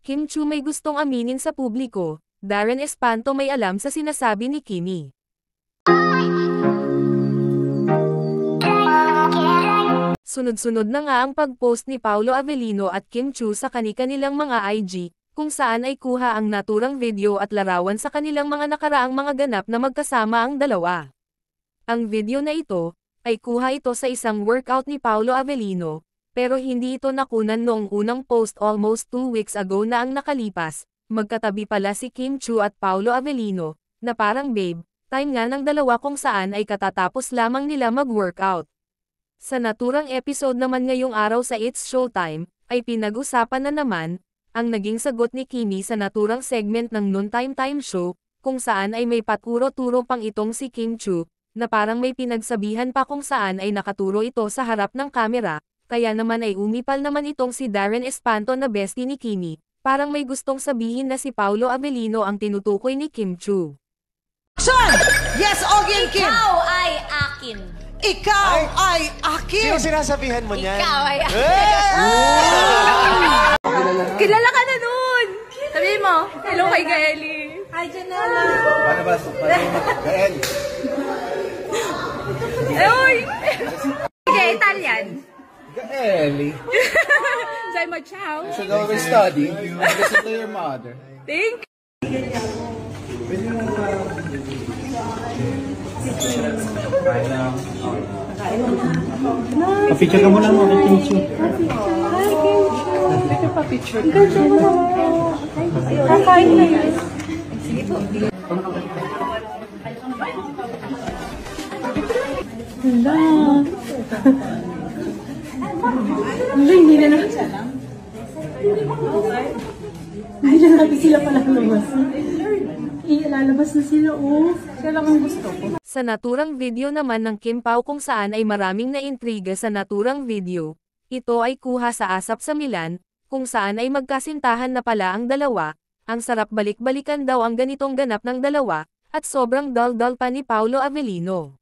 Kim Chu may gustong aminin sa publiko, Darren Espanto may alam sa sinasabi ni Kimi. Sunod-sunod na nga ang pag-post ni Paolo Avellino at Kim Chu sa kani-kanilang mga IG, kung saan ay kuha ang naturang video at larawan sa kanilang mga nakaraang mga ganap na magkasama ang dalawa. Ang video na ito, ay kuha ito sa isang workout ni Paolo Avellino, pero hindi ito nakunan noong unang post almost 2 weeks ago na ang nakalipas. Magkatabi pala si Kim Chu at Paolo Avellino, na parang babe, time nga ng dalawa kung saan ay katatapos lamang nila mag-workout. Sa naturang episode naman ngayong araw sa It's Showtime, ay pinag-usapan na naman, ang naging sagot ni Kimi sa naturang segment ng Noontime Time Show, kung saan ay may paturo-turo pang itong si Kim Chu, na parang may pinagsabihan pa kung saan ay nakaturo ito sa harap ng kamera, kaya naman ay umipal naman itong si Darren Espanto na bestie ni Kimi, parang may gustong sabihin na si Paolo Avellino ang tinutukoy ni Kim Chu. Yes, Ogie and Kim! Ikaw ay akin. Ikaw ay akin! Sino sinasabihan mo niyan? Ikaw ay akin. Kilala ka na nun! Sabihin mo, hello kay Gaeli. Hi, Janela. Paano ba? Gael. Uy! Okay, Italian. Gaeli. Say mo, ciao. You should always study. Listen to your mother. Thank Pa-picture ka muna mo kay Kim Chu. you. Pa-picture. Kakain na yun. Sige po. Hala. Hala, hindi na Hindi na natin sila pala lumabas. Ilalabas na sila, oh. Siya lang ang gusto ko. Sa naturang video naman ng Kim Pao kung saan ay maraming naintriga sa naturang video, ito ay kuha sa ASAP sa Milan, kung saan ay magkasintahan na pala ang dalawa, ang sarap balik-balikan daw ang ganitong ganap ng dalawa, at sobrang dal-dal pa ni Paolo Avellino.